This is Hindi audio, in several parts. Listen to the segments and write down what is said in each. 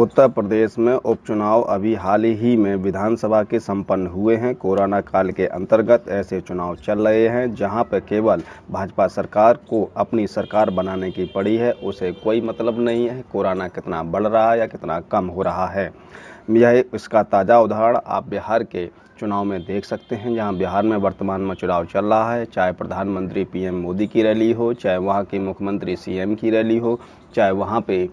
उत्तर प्रदेश में उपचुनाव अभी हाल ही में विधानसभा के संपन्न हुए हैं। कोरोना काल के अंतर्गत ऐसे चुनाव चल रहे हैं जहां पर केवल भाजपा सरकार को अपनी सरकार बनाने की पड़ी है, उसे कोई मतलब नहीं है कोरोना कितना बढ़ रहा है या कितना कम हो रहा है। यह इसका ताज़ा उदाहरण आप बिहार के चुनाव में देख सकते हैं, जहां बिहार में वर्तमान में चुनाव चल रहा है। चाहे प्रधानमंत्री पीएम मोदी की रैली हो, चाहे वहां के मुख्यमंत्री सीएम की रैली हो, चाहे वहां पे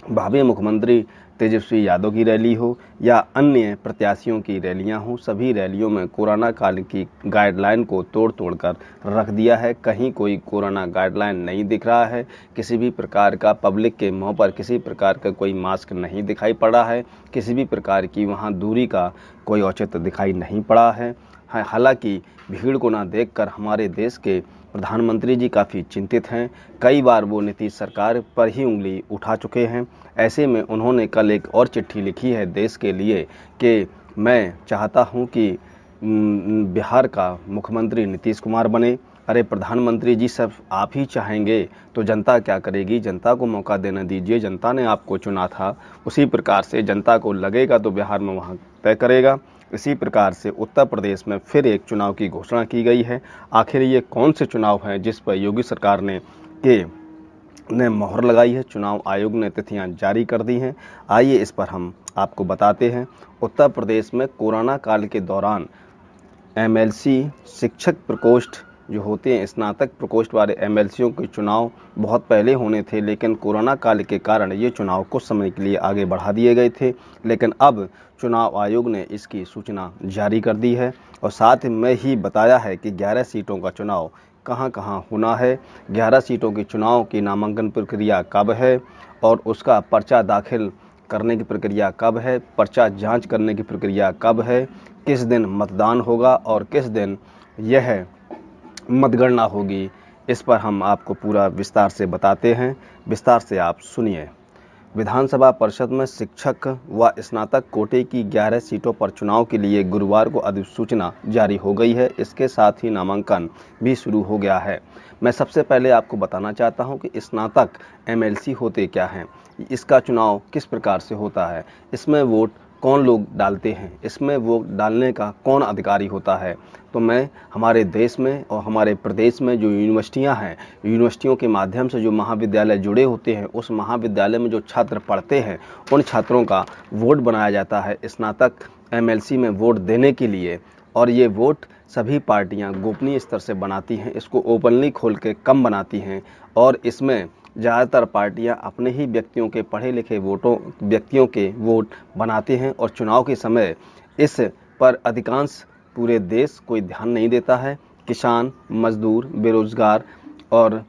भावी मुख्यमंत्री तेजस्वी यादव की रैली हो या अन्य प्रत्याशियों की रैलियां हों, सभी रैलियों में कोरोना काल की गाइडलाइन को तोड़ कर रख दिया है। कहीं कोई कोरोना गाइडलाइन नहीं दिख रहा है, किसी भी प्रकार का पब्लिक के मुंह पर किसी प्रकार का कोई मास्क नहीं दिखाई पड़ा है, किसी भी प्रकार की वहां दूरी का कोई औचित्य दिखाई नहीं पड़ा है। हालांकि भीड़ को ना देखकर हमारे देश के प्रधानमंत्री जी काफ़ी चिंतित हैं। कई बार वो नीतीश सरकार पर ही उंगली उठा चुके हैं। ऐसे में उन्होंने कल एक और चिट्ठी लिखी है देश के लिए कि मैं चाहता हूं कि बिहार का मुख्यमंत्री नीतीश कुमार बने। अरे प्रधानमंत्री जी, सब आप ही चाहेंगे तो जनता क्या करेगी? जनता को मौका देने दीजिए। जनता ने आपको चुना था, उसी प्रकार से जनता को लगेगा तो बिहार में वहाँ तय करेगा। इसी प्रकार से उत्तर प्रदेश में फिर एक चुनाव की घोषणा की गई है। आखिर ये कौन से चुनाव हैं जिस पर योगी सरकार ने मोहर लगाई है? चुनाव आयोग ने तिथियां जारी कर दी हैं। आइए इस पर हम आपको बताते हैं। उत्तर प्रदेश में कोरोना काल के दौरान एमएलसी शिक्षक प्रकोष्ठ जो होते हैं, स्नातक प्रकोष्ठ वाले एमएलसीओं के चुनाव बहुत पहले होने थे, लेकिन कोरोना काल के कारण ये चुनाव कुछ समय के लिए आगे बढ़ा दिए गए थे। लेकिन अब चुनाव आयोग ने इसकी सूचना जारी कर दी है और साथ में ही बताया है कि 11 सीटों का चुनाव कहां कहां होना है, 11 सीटों के चुनाव की नामांकन प्रक्रिया कब है और उसका पर्चा दाखिल करने की प्रक्रिया कब है, पर्चा जांच करने की प्रक्रिया कब है, किस दिन मतदान होगा और किस दिन यह मतगणना होगी। इस पर हम आपको पूरा विस्तार से बताते हैं। विस्तार से आप सुनिए। विधानसभा परिषद में शिक्षक व स्नातक कोटे की 11 सीटों पर चुनाव के लिए गुरुवार को अधिसूचना जारी हो गई है। इसके साथ ही नामांकन भी शुरू हो गया है। मैं सबसे पहले आपको बताना चाहता हूं कि स्नातक एमएलसी होते क्या हैं, इसका चुनाव किस प्रकार से होता है, इसमें वोट कौन लोग डालते हैं, इसमें वोट डालने का कौन अधिकारी होता है। तो मैं हमारे देश में और हमारे प्रदेश में जो यूनिवर्सिटियां हैं, यूनिवर्सिटियों के माध्यम से जो महाविद्यालय जुड़े होते हैं, उस महाविद्यालय में जो छात्र पढ़ते हैं उन छात्रों का वोट बनाया जाता है स्नातक एमएलसी में वोट देने के लिए। और ये वोट सभी पार्टियां गोपनीय स्तर से बनाती हैं, इसको ओपनली खोल के कम बनाती हैं और इसमें ज़्यादातर पार्टियां अपने ही व्यक्तियों के पढ़े लिखे व्यक्तियों के वोट बनाते हैं और चुनाव के समय इस पर अधिकांश पूरे देश कोई ध्यान नहीं देता है। किसान, मजदूर, बेरोजगार और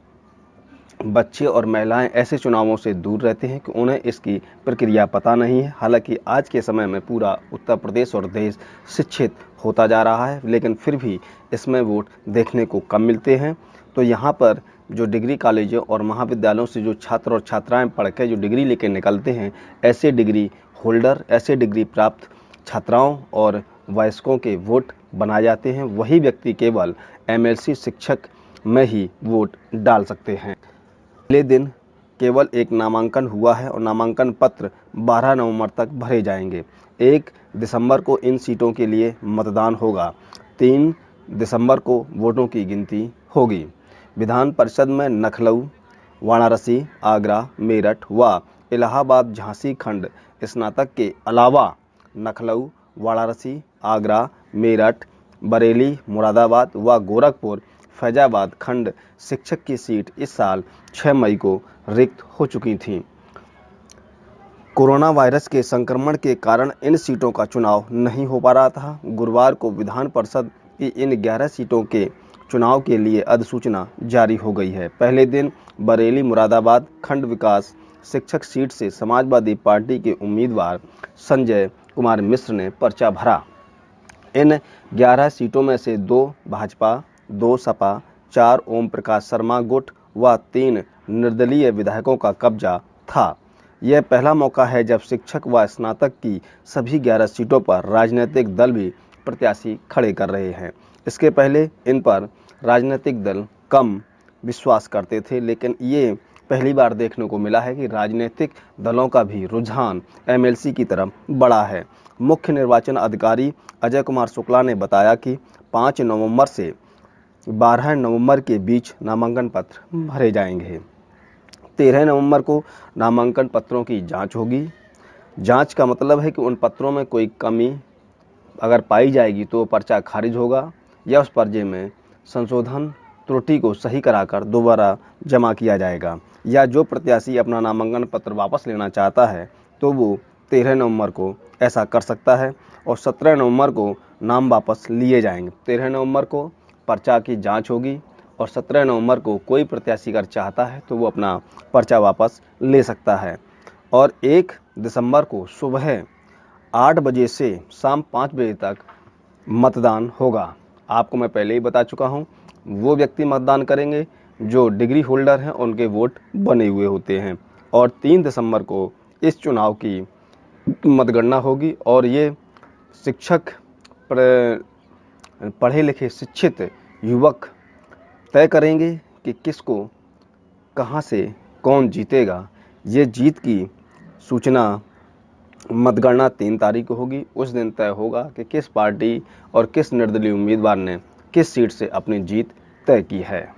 बच्चे और महिलाएं ऐसे चुनावों से दूर रहते हैं कि उन्हें इसकी प्रक्रिया पता नहीं है। हालांकि आज के समय में पूरा उत्तर प्रदेश और देश शिक्षित होता जा रहा है, लेकिन फिर भी इसमें वोट देखने को कम मिलते हैं। तो यहाँ पर जो डिग्री कॉलेजों और महाविद्यालयों से जो छात्र और छात्राएं पढ़ के जो डिग्री लेके निकलते हैं, ऐसे डिग्री होल्डर, ऐसे डिग्री प्राप्त छात्राओं और वयस्कों के वोट बनाए जाते हैं। वही व्यक्ति केवल एमएलसी शिक्षक में ही वोट डाल सकते हैं। पहले दिन केवल एक नामांकन हुआ है और नामांकन पत्र 12 नवंबर तक भरे जाएंगे। 1 दिसंबर को इन सीटों के लिए मतदान होगा। 3 दिसंबर को वोटों की गिनती होगी। विधान परिषद में लखनऊ, वाराणसी, आगरा, मेरठ व इलाहाबाद झांसी खंड स्नातक के अलावा लखनऊ, वाराणसी, आगरा, मेरठ, बरेली, मुरादाबाद व गोरखपुर फैजाबाद खंड शिक्षक की सीट इस साल 6 मई को रिक्त हो चुकी थी। कोरोना वायरस के संक्रमण के कारण इन सीटों का चुनाव नहीं हो पा रहा था। गुरुवार को विधान परिषद की इन 11 सीटों के चुनाव के लिए अधिसूचना जारी हो गई है। पहले दिन बरेली मुरादाबाद खंड विकास शिक्षक सीट से समाजवादी पार्टी के उम्मीदवार संजय कुमार मिश्र ने पर्चा भरा। इन 11 सीटों में से 2 भाजपा, 2 सपा, 4 ओम प्रकाश शर्मा गुट व 3 निर्दलीय विधायकों का कब्जा था। यह पहला मौका है जब शिक्षक व स्नातक की सभी 11 सीटों पर राजनीतिक दल भी प्रत्याशी खड़े कर रहे हैं। इसके पहले इन पर राजनीतिक दल कम विश्वास करते थे, लेकिन ये पहली बार देखने को मिला है कि राजनीतिक दलों का भी रुझान एमएलसी की तरफ बढ़ा है। मुख्य निर्वाचन अधिकारी अजय कुमार शुक्ला ने बताया कि 5 नवंबर से 12 नवंबर के बीच नामांकन पत्र भरे जाएंगे। 13 नवंबर को नामांकन पत्रों की जांच होगी। जांच का मतलब है कि उन पत्रों में कोई कमी अगर पाई जाएगी तो पर्चा खारिज होगा या उस पर्चे में संशोधन त्रुटि को सही कराकर दोबारा जमा किया जाएगा, या जो प्रत्याशी अपना नामांकन पत्र वापस लेना चाहता है तो वो 13 नवंबर को ऐसा कर सकता है और 17 नवंबर को नाम वापस लिए जाएंगे। 13 नवंबर को पर्चा की जांच होगी और 17 नवंबर को कोई प्रत्याशी अगर चाहता है तो वो अपना पर्चा वापस ले सकता है। और 1 दिसंबर को सुबह 8 बजे से शाम 5 बजे तक मतदान होगा। आपको मैं पहले ही बता चुका हूँ, वो व्यक्ति मतदान करेंगे जो डिग्री होल्डर हैं, उनके वोट बने हुए होते हैं। और 3 दिसंबर को इस चुनाव की मतगणना होगी और ये शिक्षक, पढ़े लिखे शिक्षित युवक तय करेंगे कि किसको कहाँ से कौन जीतेगा। ये जीत की सूचना मतगणना 3 तारीख को होगी। उस दिन तय होगा कि किस पार्टी और किस निर्दलीय उम्मीदवार ने किस सीट से अपनी जीत तय की है।